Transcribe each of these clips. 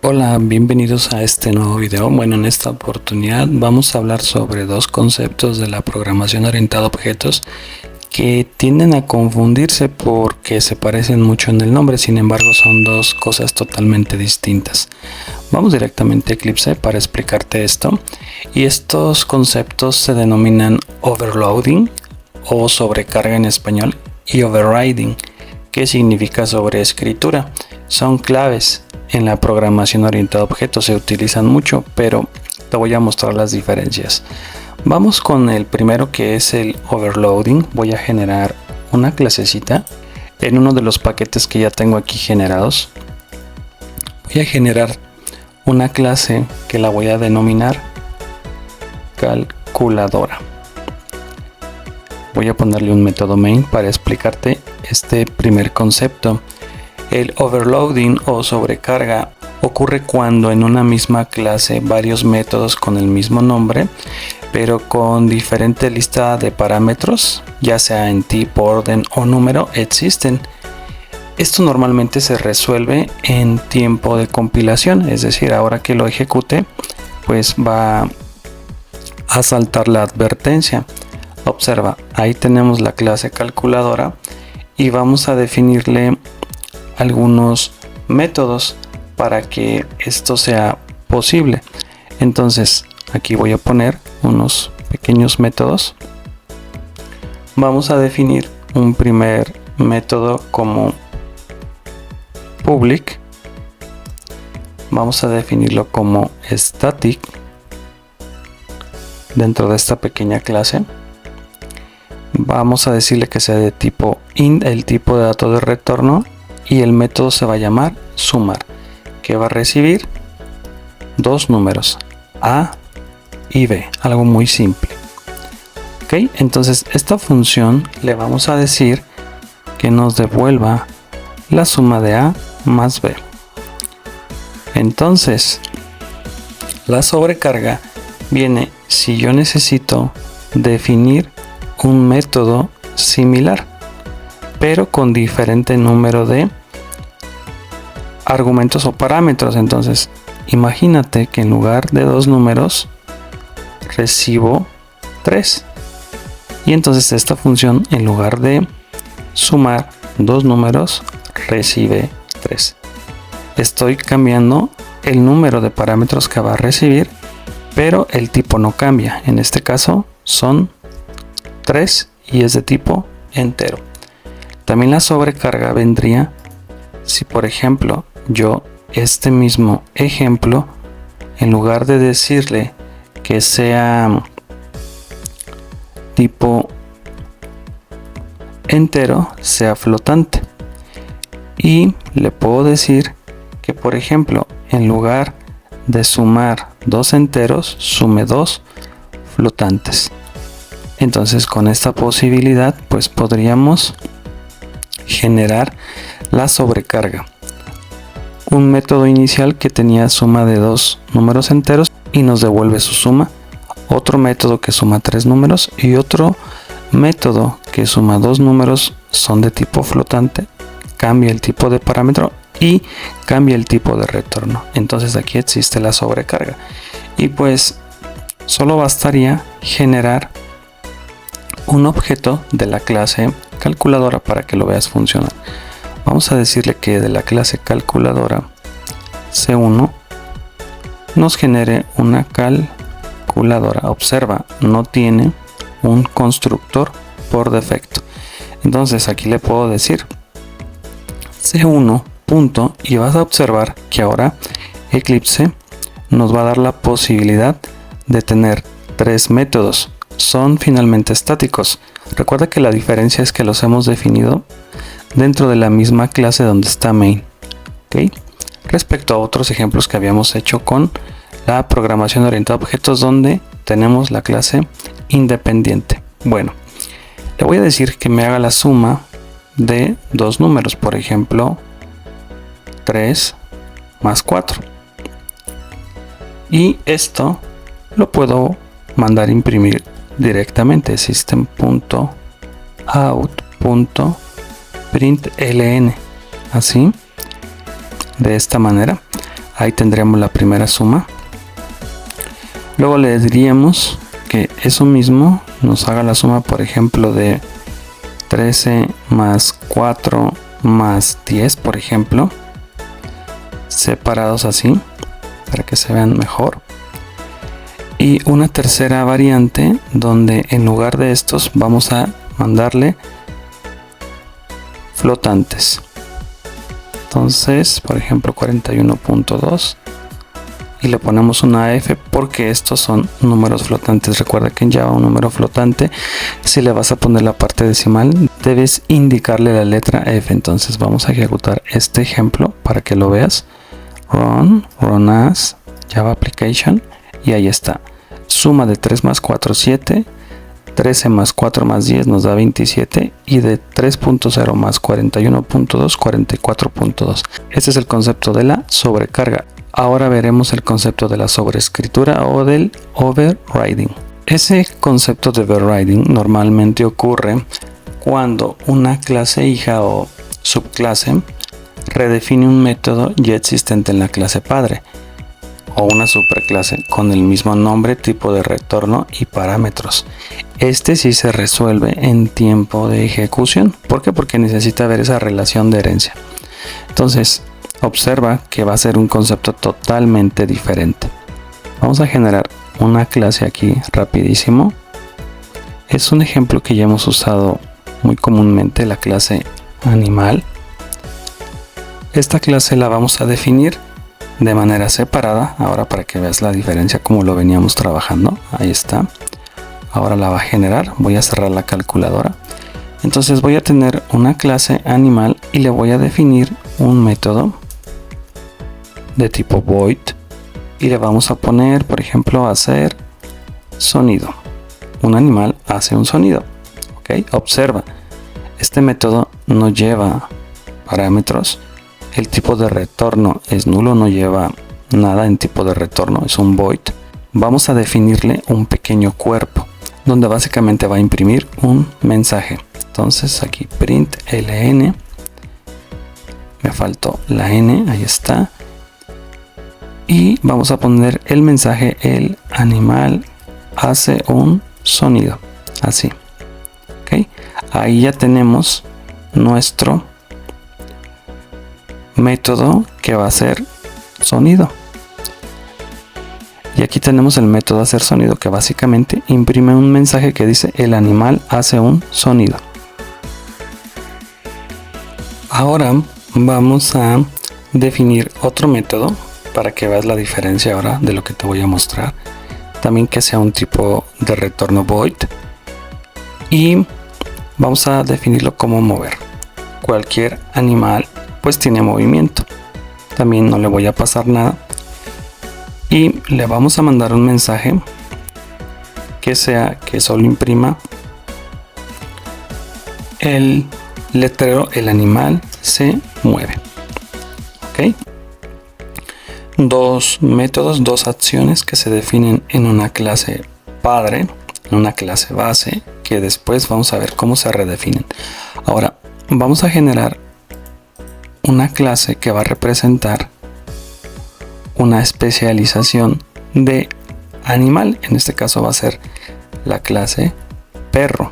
Hola, bienvenidos a este nuevo video. Bueno, en esta oportunidad vamos a hablar sobre dos conceptos de la programación orientada a objetos que tienden a confundirse porque se parecen mucho en el nombre, sin embargo son dos cosas totalmente distintas. Vamos directamente a Eclipse para explicarte esto, y estos conceptos se denominan overloading o sobrecarga en español y overriding, que significa sobreescritura. Son claves en la programación orientada a objetos, se utilizan mucho, pero te voy a mostrar las diferencias. Vamos con el primero, que es el overloading. Voy a generar una clasecita en uno de los paquetes que ya tengo aquí generados. Voy a generar una clase que la voy a denominar calculadora. Voy a ponerle un método main para explicarte este primer concepto. El overloading o sobrecarga ocurre cuando en una misma clase varios métodos con el mismo nombre, pero con diferente lista de parámetros, ya sea en tipo, orden o número, existen. Esto normalmente se resuelve en tiempo de compilación, es decir, ahora que lo ejecute, pues va a saltar la advertencia. Observa, ahí tenemos la clase calculadora y vamos a definirle algunos métodos para que esto sea posible. Entonces aquí voy a poner unos pequeños métodos. Vamos a definir un primer método como public. Vamos a definirlo como static dentro de esta pequeña clase. Vamos a decirle que sea de tipo int, el tipo de dato de retorno, y el método se va a llamar sumar, que va a recibir dos números, A y B, algo muy simple. Ok, entonces esta función le vamos a decir que nos devuelva la suma de A más B. Entonces la sobrecarga viene si yo necesito definir un método similar, pero con diferente número de argumentos o parámetros. Entonces imagínate que en lugar de dos números recibo 3, y entonces esta función, en lugar de sumar dos números, recibe 3. Estoy cambiando el número de parámetros que va a recibir, pero el tipo no cambia. En este caso son 3 y es de tipo entero. También la sobrecarga vendría si, por ejemplo, yo este mismo ejemplo, en lugar de decirle que sea tipo entero, sea flotante, y le puedo decir que, por ejemplo, en lugar de sumar dos enteros, sume dos flotantes. Entonces con esta posibilidad pues podríamos generar la sobrecarga, un método inicial que tenía suma de dos números enteros y nos devuelve su suma, otro método que suma tres números y otro método que suma dos números, son de tipo flotante, cambia el tipo de parámetro y cambia el tipo de retorno. Entonces aquí existe la sobrecarga, y pues solo bastaría generar un objeto de la clase calculadora para que lo veas funcionar. Vamos a decirle que de la clase calculadora C1 nos genere una calculadora. Observa, no tiene un constructor por defecto. Entonces aquí le puedo decir C1 punto, y vas a observar que ahora Eclipse nos va a dar la posibilidad de tener tres métodos. Son finalmente estáticos. Recuerda que la diferencia es que los hemos definido dentro de la misma clase donde está main. ¿Okay? Respecto a otros ejemplos que habíamos hecho con la programación orientada a objetos, donde tenemos la clase independiente. Bueno, le voy a decir que me haga la suma de dos números, por ejemplo 3 más 4, y esto lo puedo mandar a imprimir directamente, system.out.println, así, de esta manera. Ahí tendríamos la primera suma. Luego le diríamos que eso mismo nos haga la suma, por ejemplo, de 13 más 4 más 10, por ejemplo, separados así para que se vean mejor. Y una tercera variante donde en lugar de estos vamos a mandarle flotantes. Entonces, por ejemplo, 41.2 y le ponemos una F porque estos son números flotantes. Recuerda que en Java un número flotante, si le vas a poner la parte decimal, debes indicarle la letra F. Entonces vamos a ejecutar este ejemplo para que lo veas. Run as Java application, y ahí está. Suma de 3 más 4, 7. 13 más 4 más 10 nos da 27, y de 3.0 más 41.2, 44.2. Este es el concepto de la sobrecarga. Ahora veremos el concepto de la sobreescritura o del overriding. Ese concepto de overriding normalmente ocurre cuando una clase hija o subclase redefine un método ya existente en la clase padre, o una superclase con el mismo nombre, tipo de retorno y parámetros. Este sí se resuelve en tiempo de ejecución. ¿Por qué? Porque necesita ver esa relación de herencia. Entonces, observa que va a ser un concepto totalmente diferente. Vamos a generar una clase aquí rapidísimo. Es un ejemplo que ya hemos usado muy comúnmente, la clase animal. Esta clase la vamos a definir de manera separada, ahora para que veas la diferencia como lo veníamos trabajando. Ahí está. Ahora la va a generar. Voy a cerrar la calculadora. Entonces voy a tener una clase animal y le voy a definir un método de tipo void y le vamos a poner, por ejemplo, hacer sonido. Un animal hace un sonido. ¿Ok? Observa, este método no lleva parámetros. El tipo de retorno es nulo, no lleva nada en tipo de retorno, es un void. Vamos a definirle un pequeño cuerpo donde básicamente va a imprimir un mensaje. Entonces aquí print ln, me faltó la n, ahí está, y vamos a poner el mensaje: el animal hace un sonido, así. ¿Ok? Ahí ya tenemos nuestro método que va a hacer sonido, y aquí tenemos el método hacer sonido que básicamente imprime un mensaje que dice: el animal hace un sonido. Ahora vamos a definir otro método para que veas la diferencia ahora de lo que te voy a mostrar, también que sea un tipo de retorno void, y vamos a definirlo como mover. Cualquier animal pues tiene movimiento, también no le voy a pasar nada, y le vamos a mandar un mensaje que sea que solo imprima el letrero: el animal se mueve. ¿Ok? Dos métodos, dos acciones que se definen en una clase padre, en una clase base, que después vamos a ver cómo se redefinen. Ahora vamos a generar una clase que va a representar una especialización de animal. En este caso va a ser la clase perro.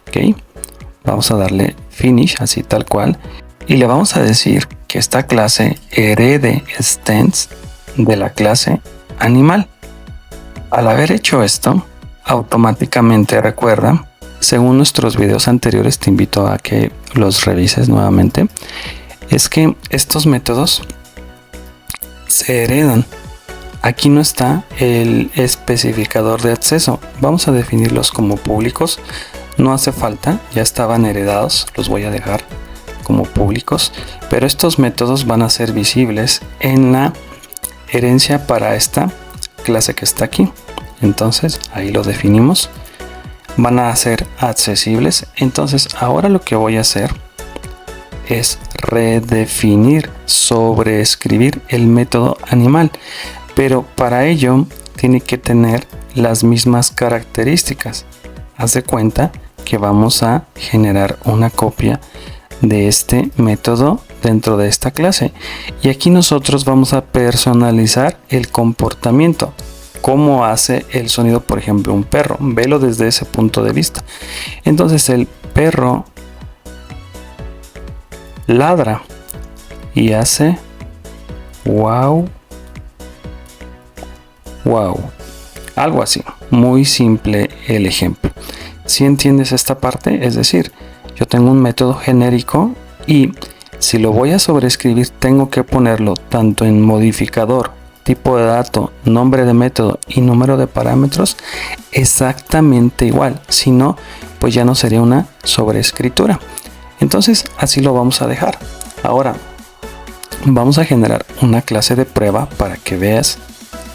¿Ok? Vamos a darle finish, así tal cual, y le vamos a decir que esta clase herede extends de la clase animal. Al haber hecho esto, automáticamente, recuerda, según nuestros videos anteriores, te invito a que los revises nuevamente, es que estos métodos se heredan. Aquí no está el especificador de acceso. Vamos a definirlos como públicos. No hace falta, ya estaban heredados, los voy a dejar como públicos, pero estos métodos van a ser visibles en la herencia para esta clase que está aquí. Entonces ahí lo definimos, van a ser accesibles. Entonces ahora lo que voy a hacer es redefinir, sobreescribir el método animal, pero para ello tiene que tener las mismas características. Haz de cuenta que vamos a generar una copia de este método dentro de esta clase. Y aquí nosotros vamos a personalizar el comportamiento. Cómo hace el sonido, por ejemplo, un perro. Velo desde ese punto de vista. Entonces el perro ladra y hace wow, wow. Algo así. Muy simple el ejemplo. Si entiendes esta parte, es decir, yo tengo un método genérico y si lo voy a sobreescribir tengo que ponerlo tanto en modificador, tipo de dato, nombre de método y número de parámetros exactamente igual. Si no, pues ya no sería una sobreescritura. Entonces así lo vamos a dejar. Ahora vamos a generar una clase de prueba para que veas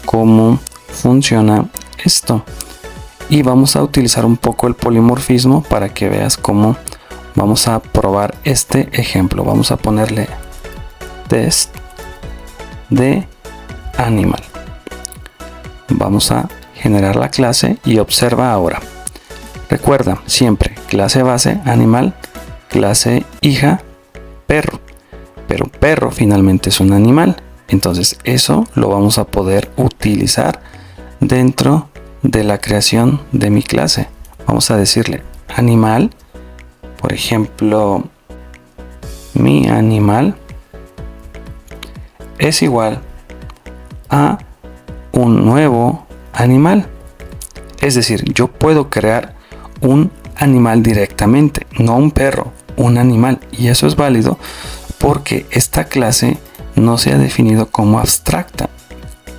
cómo funciona esto. Y vamos a utilizar un poco el polimorfismo para que veas cómo vamos a probar este ejemplo. Vamos a ponerle test de animal. Vamos a generar la clase y observa ahora. Recuerda siempre clase base animal, clase hija perro. Pero perro finalmente es un animal. Entonces eso lo vamos a poder utilizar dentro de la creación de mi clase. Vamos a decirle animal, por ejemplo, mi animal es igual a un nuevo animal. Es decir, yo puedo crear un animal directamente, no un perro, un animal. Y eso es válido porque esta clase no se ha definido como abstracta,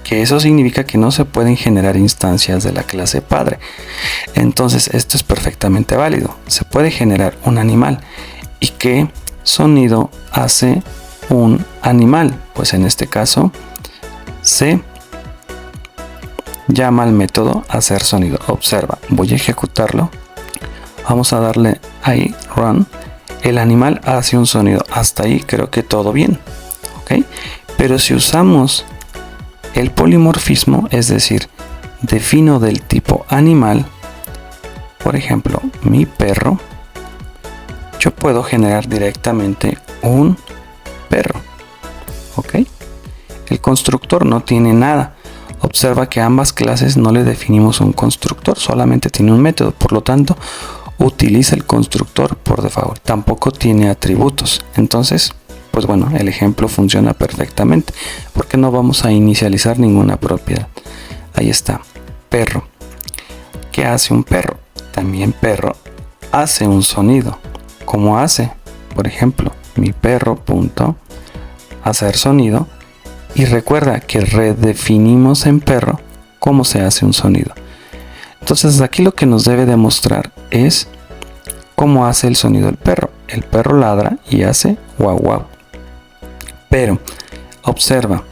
que eso significa que no se pueden generar instancias de la clase padre. Entonces esto es perfectamente válido. Se puede generar un animal. ¿Y qué sonido hace un animal? Pues en este caso se llama al método hacer sonido. Observa, voy a ejecutarlo. Vamos a darle ahí run. El animal hace un sonido. Hasta ahí creo que todo bien. ¿Ok? Pero si usamos el polimorfismo, es decir, defino del tipo animal, por ejemplo, mi perro, yo puedo generar directamente un perro. ¿Ok? El constructor no tiene nada. Observa que a ambas clases no le definimos un constructor, solamente tiene un método, por lo tanto utiliza el constructor por default. Tampoco tiene atributos. Entonces, pues bueno, el ejemplo funciona perfectamente porque no vamos a inicializar ninguna propiedad. Ahí está, perro. ¿Qué hace un perro? También perro hace un sonido. ¿Cómo hace? Por ejemplo, mi perro punto hacer sonido. Y recuerda que redefinimos en perro cómo se hace un sonido. Entonces aquí lo que nos debe demostrar es cómo hace el sonido el perro. El perro ladra y hace guau guau. Pero observa,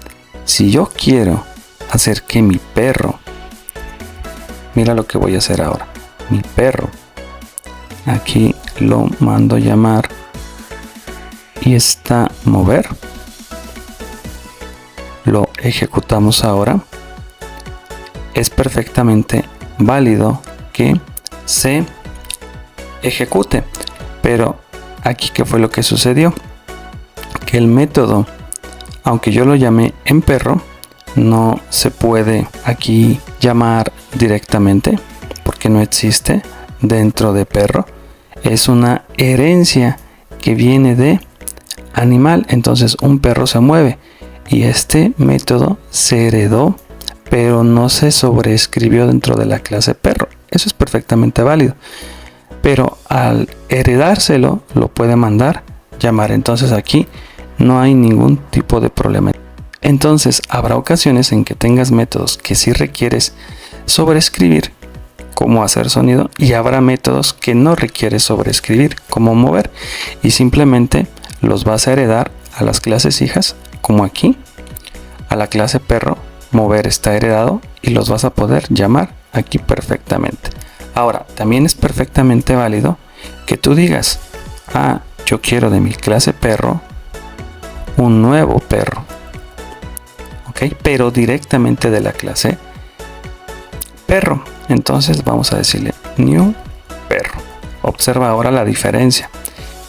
si yo quiero hacer que mi perro, mira lo que voy a hacer ahora. Mi perro, aquí lo mando llamar y está mover. Lo ejecutamos ahora. Es perfectamente válido que se ejecute, pero aquí ¿qué fue lo que sucedió? Que el método, aunque yo lo llamé en perro, no se puede aquí llamar directamente porque no existe dentro de perro. Es una herencia que viene de animal. Entonces un perro se mueve y este método se heredó, pero no se sobreescribió dentro de la clase perro. Eso es perfectamente válido, pero al heredárselo lo puede mandar llamar. Entonces aquí no hay ningún tipo de problema. Entonces habrá ocasiones en que tengas métodos que sí requieres sobreescribir, como hacer sonido, y habrá métodos que no requieres sobreescribir, como mover, y simplemente los vas a heredar a las clases hijas, como aquí, a la clase perro. Mover está heredado y los vas a poder llamar aquí perfectamente. Ahora, también es perfectamente válido que tú digas, yo quiero de mi clase perro un nuevo perro, ¿ok? Pero directamente de la clase perro. Entonces vamos a decirle new perro. Observa ahora la diferencia.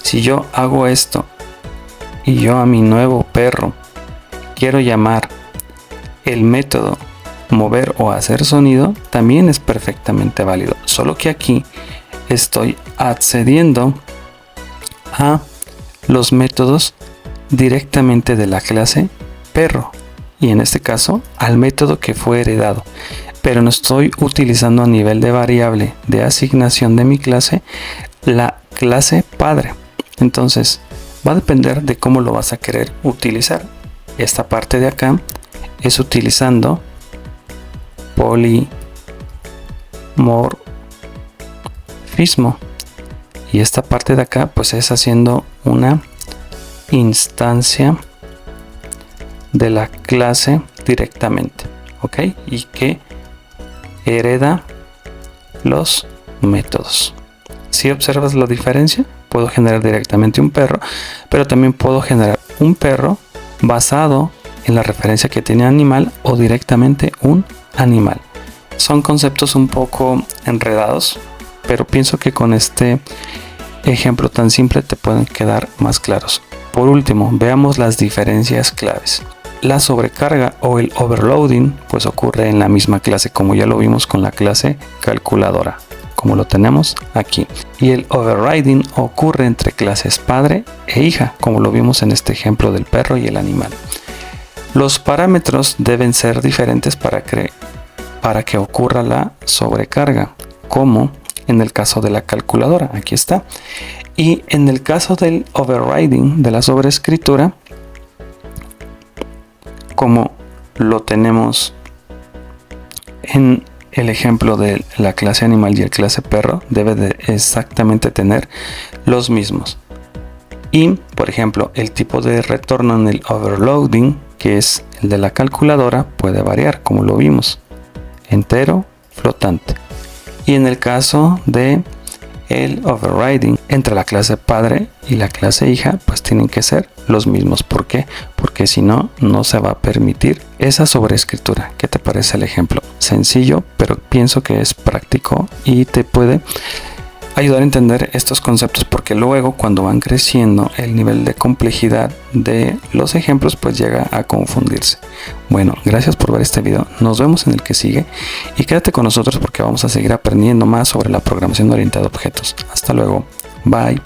Si yo hago esto y yo a mi nuevo perro quiero llamar el método mover o hacer sonido, también es perfectamente válido. Solo que aquí estoy accediendo a los métodos directamente de la clase perro y en este caso al método que fue heredado, pero no estoy utilizando a nivel de variable de asignación de mi clase la clase padre. Entonces va a depender de cómo lo vas a querer utilizar. Esta parte de acá es utilizando polimorfismo y esta parte de acá pues es haciendo una instancia de la clase directamente, ¿ok? Y que hereda los métodos. Si observas la diferencia, puedo generar directamente un perro, pero también puedo generar un perro basado en la referencia que tiene animal o directamente un animal. Son conceptos un poco enredados, pero pienso que con este ejemplo tan simple te pueden quedar más claros. Por último, veamos las diferencias claves. La sobrecarga o el overloading pues ocurre en la misma clase, como ya lo vimos con la clase calculadora, como lo tenemos aquí. Y el overriding ocurre entre clases padre e hija, como lo vimos en este ejemplo del perro y el animal. Los parámetros deben ser diferentes para que ocurra la sobrecarga, como en el caso de la calculadora, aquí está. Y en el caso del overriding, de la sobreescritura, como lo tenemos en el ejemplo de la clase animal y el clase perro, debe de exactamente tener los mismos. Y, por ejemplo, el tipo de retorno en el overloading, que es el de la calculadora, puede variar, como lo vimos, entero, flotante. Y en el caso de el overriding entre la clase padre y la clase hija, pues tienen que ser los mismos. ¿Por qué? Porque si no, no se va a permitir esa sobreescritura. ¿Qué te parece el ejemplo? Sencillo, pero pienso que es práctico y te puede ayudar a entender estos conceptos, porque luego cuando van creciendo el nivel de complejidad de los ejemplos pues llega a confundirse. Bueno, gracias por ver este video, nos vemos en el que sigue y quédate con nosotros porque vamos a seguir aprendiendo más sobre la programación orientada a objetos. Hasta luego, bye.